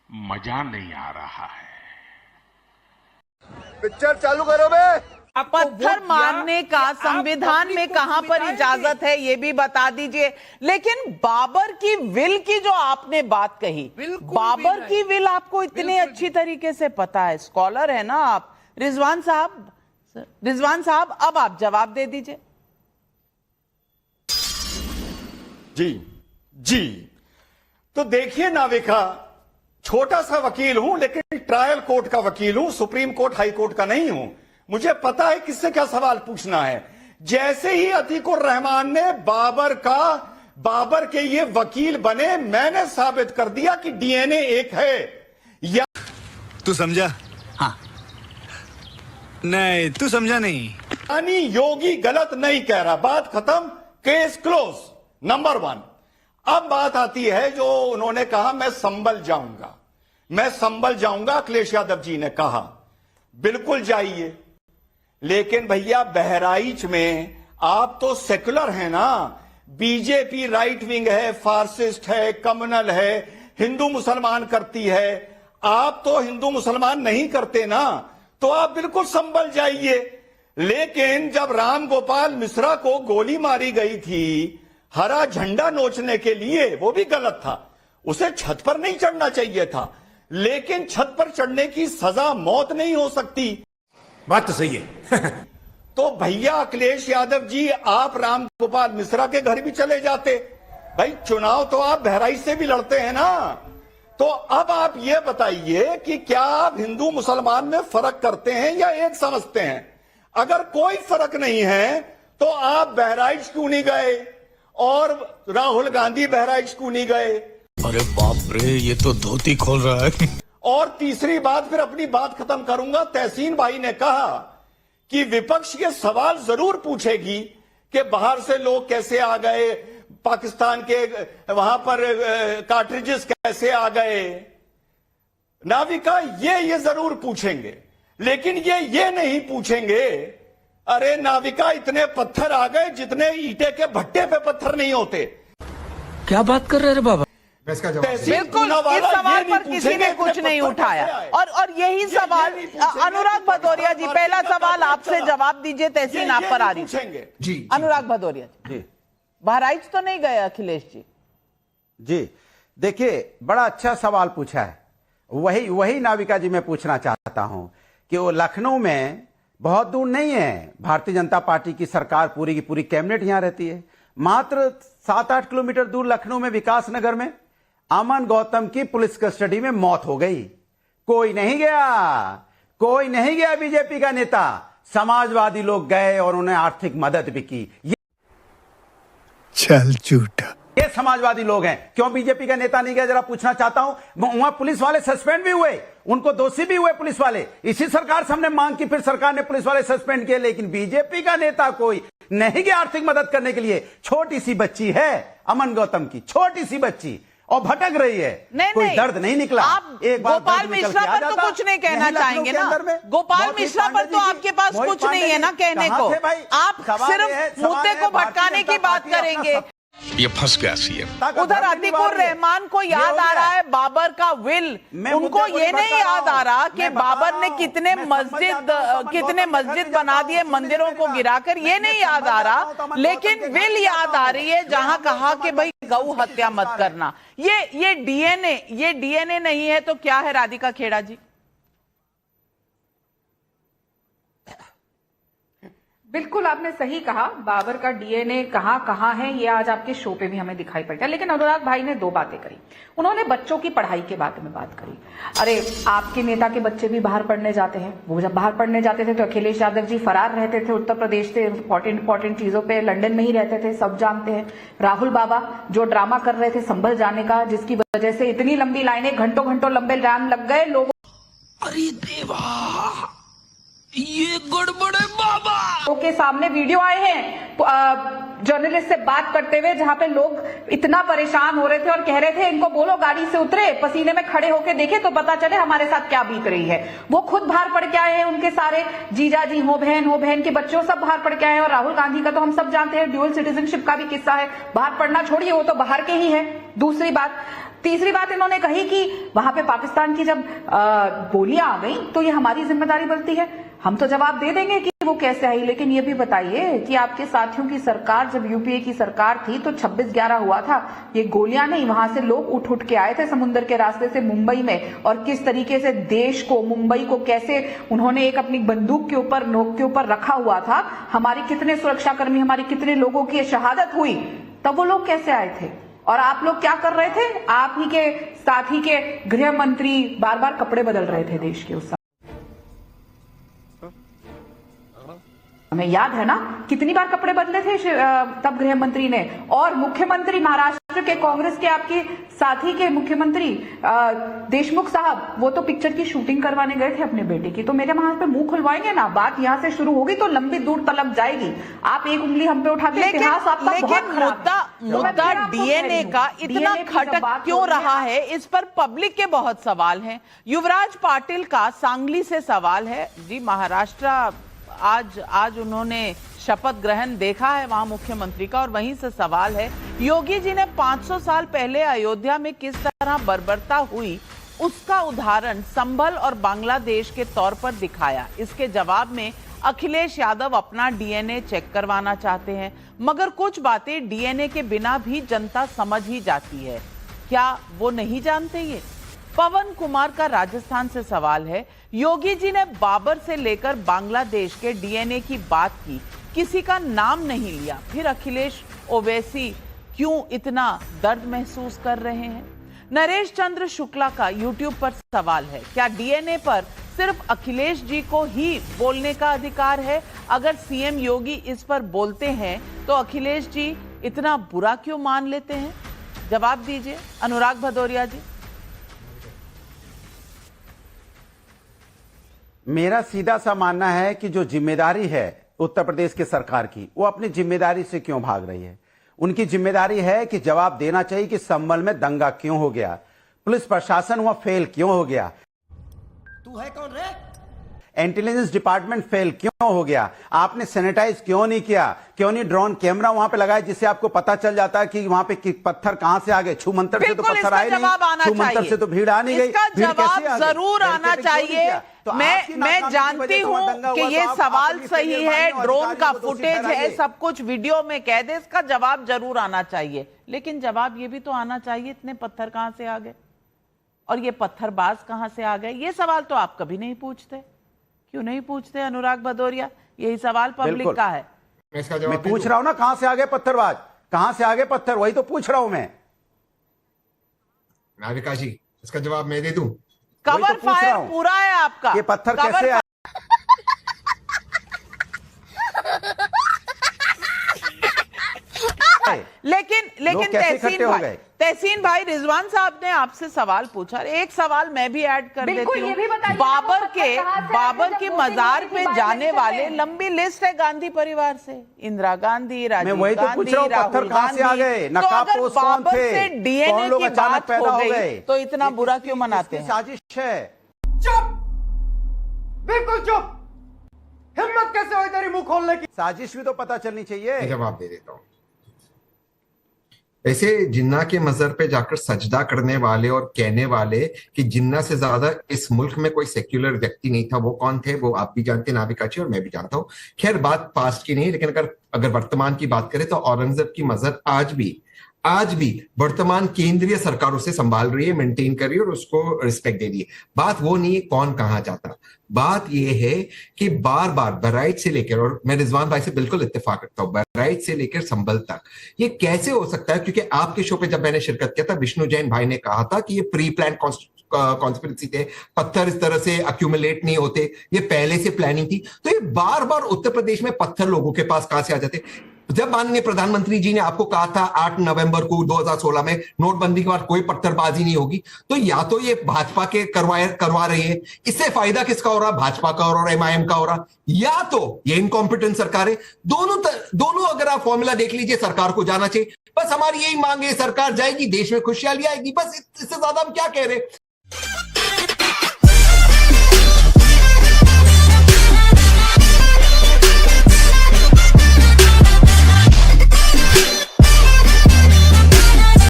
मजा नहीं आ रहा है। पिक्चर चालू करो बे। पत्थर मारने का संविधान में कहां पर इजाजत है ये भी बता दीजिए। लेकिन बाबर की विल की जो आपने बात कही, बाबर की विल आपको इतने अच्छी तरीके से पता है, स्कॉलर है ना आप। रिजवान साहब अब आप जवाब दे दीजिए। जी तो देखिए नाविका, छोटा सा वकील हूं लेकिन ट्रायल कोर्ट का वकील हूं, सुप्रीम कोर्ट हाई कोर्ट का नहीं हूं। मुझे पता है किससे क्या सवाल पूछना है। जैसे ही अतीकुर रहमान ने बाबर के ये वकील बने, मैंने साबित कर दिया कि डीएनए एक है। या तू समझा? हाँ। नहीं, तू समझा नहीं। यानी योगी गलत नहीं कह रहा, बात खत्म, केस क्लोज, नंबर 1। अब बात आती है जो उन्होंने कहा मैं संभल जाऊंगा, अखिलेश यादव जी ने कहा बिल्कुल जाइए, लेकिन भैया बहराइच में आप तो सेकुलर हैं ना, बीजेपी राइट विंग है, फार्सिस्ट है, कम्युनल है, हिंदू मुसलमान करती है। आप तो हिंदू मुसलमान नहीं करते ना, तो आप बिल्कुल संभल जाइए। लेकिन जब राम गोपाल मिश्रा को गोली मारी गई थी हरा झंडा नोचने के लिए, वो भी गलत था, उसे छत पर नहीं चढ़ना चाहिए था, लेकिन छत पर चढ़ने की सजा मौत नहीं हो सकती। बात तो सही है। तो भैया अखिलेश यादव जी, आप राम गोपाल मिश्रा के घर भी चले जाते। भाई चुनाव तो आप बहराइच से भी लड़ते हैं ना। तो अब आप ये बताइए कि क्या आप हिंदू मुसलमान में फर्क करते हैं या एक समझते हैं? अगर कोई फर्क नहीं है तो आप बहराइच क्यों नहीं गए और राहुल गांधी बहराइच क्यों नहीं गए? अरे बाप रे, ये तो धोती खोल रहा है। और तीसरी बात, फिर अपनी बात खत्म करूंगा। तहसीन भाई ने कहा कि विपक्ष ये सवाल जरूर पूछेगी कि बाहर से लोग कैसे आ गए, पाकिस्तान के वहां पर कार्ट्रिजेस कैसे आ गए। नाविका ये जरूर पूछेंगे, लेकिन ये नहीं पूछेंगे अरे नाविका इतने पत्थर आ गए जितने ईटे के भट्टे पे पत्थर नहीं होते। क्या बात कर रहे हैं बाबा? बिल्कुल, इस सवाल पर किसी ने कुछ नहीं उठाया। और यही सवाल अनुराग भदौरिया जी, पहला सवाल आपसे जवाब दीजिए। तहसीन आप पर आ रही है जी। अनुराग भदौरिया जी, बहराइच तो नहीं गए अखिलेश जी? देखिए, बड़ा अच्छा सवाल पूछा है। वही नाविका जी मैं पूछना चाहता हूं कि वो लखनऊ में बहुत दूर नहीं है, भारतीय जनता पार्टी की सरकार पूरी की पूरी कैबिनेट यहां रहती है। मात्र 7-8 किलोमीटर दूर लखनऊ में विकास नगर में अमन गौतम की पुलिस कस्टडी में मौत हो गई। कोई नहीं गया बीजेपी का नेता, समाजवादी लोग गए और उन्हें आर्थिक मदद भी की। चल झूठा, ये समाजवादी लोग हैं। क्यों बीजेपी का नेता नहीं गया, जरा पूछना चाहता हूं। वहां पुलिस वाले सस्पेंड भी हुए, उनको दोषी भी हुए पुलिस वाले। इसी सरकार से हमने मांग की, फिर सरकार ने पुलिस वाले सस्पेंड किए, लेकिन बीजेपी का नेता कोई नहीं गया आर्थिक मदद करने के लिए। छोटी सी बच्ची है अमन गौतम की, छोटी सी बच्ची, और भटक रही है। कोई दर्द नहीं निकला। आप गोपाल मिश्रा पर तो कुछ नहीं कहना चाहेंगे ना? गोपाल मिश्रा पर तो आपके पास कुछ नहीं है ना कहने को, आप सिर्फ मुद्दे को भटकाने की बात करेंगे। ये फंस गया सीएम। उधर अतीकुर रहमान को याद आ रहा है बाबर का विल, उनको ये नहीं याद आ रहा कि बाबर ने कितने मस्जिद बना दिए मंदिरों को गिराकर, ये नहीं याद आ रहा। लेकिन विल याद आ रही है जहां कहा कि भाई गौ हत्या मत करना। ये डीएनए नहीं है तो क्या है राधिका खेड़ा जी? बिल्कुल आपने सही कहा, बाबर का डीएनए कहां है ये आज आपके शो पे भी हमें दिखाई पड़ता है। लेकिन अनुराग भाई ने 2 बातें करी। उन्होंने बच्चों की पढ़ाई के बारे में बात करी। अरे आपके नेता के बच्चे भी बाहर पढ़ने जाते हैं, वो जब बाहर पढ़ने जाते थे तो अखिलेश यादव जी फरार रहते थे उत्तर प्रदेश से इंपॉर्टेंट चीजों पे, लंदन में ही रहते थे, सब जानते हैं। राहुल बाबा जो ड्रामा कर रहे थे संभल जाने का, जिसकी वजह से इतनी लंबी लाइनें, घंटों लंबे लाइन लग गए लोगों। अरे देवा, ये गड़बड़ है बाबा। के सामने वीडियो आए हैं जर्नलिस्ट से बात करते हुए, जहां पे लोग इतना परेशान हो रहे थे और कह रहे थे इनको बोलो गाड़ी से उतरे, पसीने में खड़े होके देखे तो पता चले हमारे साथ क्या बीत रही है। वो खुद बाहर पड़ के आए हैं, उनके सारे जीजा जी हो बहन के बच्चों सब बाहर पड़ के आए हैं। और राहुल गांधी का तो हम सब जानते हैं ड्यूअल सिटीजनशिप का भी किस्सा है, बाहर पड़ना छोड़िए, वो तो बाहर के ही है। दूसरी बात, तीसरी बात इन्होंने कही कि वहां पे पाकिस्तान की जब गोलियां आ गई तो ये हमारी जिम्मेदारी बनती है। हम तो जवाब दे देंगे कि वो कैसे आई, लेकिन ये भी बताइए कि आपके साथियों की सरकार, जब यूपीए की सरकार थी तो 26/11 हुआ था, ये गोलियां नहीं, वहां से लोग उठ उठ के आए थे समुद्र के रास्ते से मुंबई में, और किस तरीके से देश को, मुंबई को कैसे उन्होंने एक अपनी बंदूक के ऊपर, नोक के ऊपर रखा हुआ था। हमारे कितने सुरक्षाकर्मी, हमारी कितने लोगों की शहादत हुई, तब वो लोग कैसे आए थे? और आप लोग क्या कर रहे थे? आप ही के साथी के गृह मंत्री बार बार कपड़े बदल रहे थे देश के उस समय। हमें याद है ना कितनी बार कपड़े बदले थे तब गृह मंत्री ने। और मुख्यमंत्री महाराष्ट्र के कांग्रेस के आपके साथी के मुख्यमंत्री देशमुख साहब, वो तो पिक्चर की शूटिंग करवाने गए थे अपने बेटे की। तो मेरे वहां पे मुंह खुलवाएंगे ना, बात यहां से शुरू होगी तो लंबी दूर तलक जाएगी। आप एक उंगली हम पे उठाते हैं, इतिहास आपका बहुत खराब है। मुद्दा डीएनए का इतना खटक क्यों रहा है, इस पर पब्लिक के बहुत सवाल हैं। युवराज पाटिल का सांगली से सवाल है जी। महाराष्ट्र आज उन्होंने शपथ ग्रहण देखा है वहां मुख्यमंत्री का, और वहीं से सवाल है, योगी जी ने 500 साल पहले अयोध्या में किस तरह बर्बरता हुई उसका उदाहरण संभल और बांग्लादेश के तौर पर दिखाया। इसके जवाब में अखिलेश यादव अपना डीएनए चेक करवाना चाहते हैं, मगर कुछ बातें डीएनए के बिना भी जनता समझ ही जाती है। क्या वो नहीं जानते ये? पवन कुमार का राजस्थान से सवाल है, योगी जी ने बाबर से लेकर बांग्लादेश के डीएनए की बात की, किसी का नाम नहीं लिया, फिर अखिलेश ओवैसी क्यों इतना दर्द महसूस कर रहे हैं? नरेश चंद्र शुक्ला का यूट्यूब पर सवाल है, क्या डीएनए पर सिर्फ अखिलेश जी को ही बोलने का अधिकार है? अगर सीएम योगी इस पर बोलते हैं तो अखिलेश जी इतना बुरा क्यों मान लेते हैं? जवाब दीजिए अनुराग भदौरिया जी। मेरा सीधा सा मानना है कि जो जिम्मेदारी है उत्तर प्रदेश की सरकार की, वो अपनी जिम्मेदारी से क्यों भाग रही है? उनकी जिम्मेदारी है कि जवाब देना चाहिए कि संभल में दंगा क्यों हो गया, पुलिस प्रशासन वहां फेल क्यों हो गया, तू है कौन रे? इंटेलिजेंस डिपार्टमेंट फेल क्यों हो गया, आपने सैनिटाइज क्यों नहीं किया, क्यों नहीं ड्रोन कैमरा वहां पे लगाया जिससे आपको पता चल जाता है कि वहां पे पत्थर कहां से आ गए। छू मंतर से तो पत्थर आए नहीं, छू मंतर से तो भीड़ आ नहीं गई। इसका जवाब जरूर आना चाहिए। मैं जानती हूं कि ये सवाल सही है, ड्रोन का फुटेज है, सब कुछ वीडियो में कैद है, इसका जवाब जरूर आना चाहिए, लेकिन जवाब ये भी तो आना चाहिए इतने पत्थर कहां से आ गए और ये पत्थरबाज कहां से आ गए। ये सवाल तो आप कभी नहीं पूछते, क्यों नहीं पूछते अनुराग भदौरिया? यही सवाल पब्लिक का है। मैं पूछ रहा हूं ना, कहां से आ गए पत्थरबाज, कहां से आ गए पत्थर, वही तो पूछ रहा हूं मैं। नाविका जी, इसका जवाब मैं दे दूं? कवर तो फायर पूरा है आपका। ये पत्थर कैसे आए? लेकिन तहसीन भाई रिजवान साहब ने आपसे सवाल पूछा, एक सवाल मैं भी ऐड कर देती हूँ। बाबर की मजार पे जाने वाले लंबी लिस्ट है गांधी परिवार से, इंदिरा गांधी, राजीव वही तो पूछ रहा हूँ, पत्थर कहां से आ गए, नकाबपोश कौन थे, डीएनए की बात हो गई तो इतना बुरा क्यों मनाते हैं? साजिश है। चुप, बिल्कुल चुप। हिम्मत कैसे हुई तेरी मुंह खोलने की? साजिश भी तो पता चलनी चाहिए। जवाब दे देता हूं। ऐसे जिन्ना के मजर पे जाकर सजदा करने वाले और कहने वाले कि जिन्ना से ज्यादा इस मुल्क में कोई सेक्युलर व्यक्ति नहीं था, वो कौन थे? वो आप भी जानते हैं नाविका जी, और मैं भी जानता हूं। खैर, बात पास्ट की नहीं, लेकिन अगर वर्तमान की बात करें तो औरंगजेब की मजर आज भी वर्तमान केंद्रीय सरकार उसे संभाल रही है, मेंटेन कर रही है और उसको रिस्पेक्ट दे रही है। बात वो नहीं है कौन कहां जाता, बात यह है कि बार बार बहराइच से लेकर, और मैं रिजवान भाई से बिल्कुल इत्तेफाक रखता हूं, बहराइच से लेकर संभल तक ये कैसे हो सकता है? क्योंकि आपके शो पे जब मैंने शिरकत किया था, विष्णु जैन भाई ने कहा था कि ये प्री प्लान कॉन्स्पिरेसी थे, पत्थर इस तरह से अक्यूमुलेट नहीं होते, ये पहले से प्लानिंग थी। तो ये बार बार उत्तर प्रदेश में पत्थर लोगों के पास कहां से आ जाते? जब माननीय प्रधानमंत्री जी ने आपको कहा था 8 नवंबर को 2016 में नोटबंदी के बाद कोई पत्थरबाजी नहीं होगी, तो या तो ये भाजपा के करवा रही है, इससे फायदा किसका हो रहा? भाजपा का और एमआईएम का हो रहा, या तो ये इनकॉम्पिटेंट सरकार है। दोनों अगर आप फॉर्मूला देख लीजिए, सरकार को जाना चाहिए। बस हमारी यही मांग है, सरकार जाएगी, देश में खुशहाली आएगी, बस इससे ज्यादा हम क्या कह रहे हैं।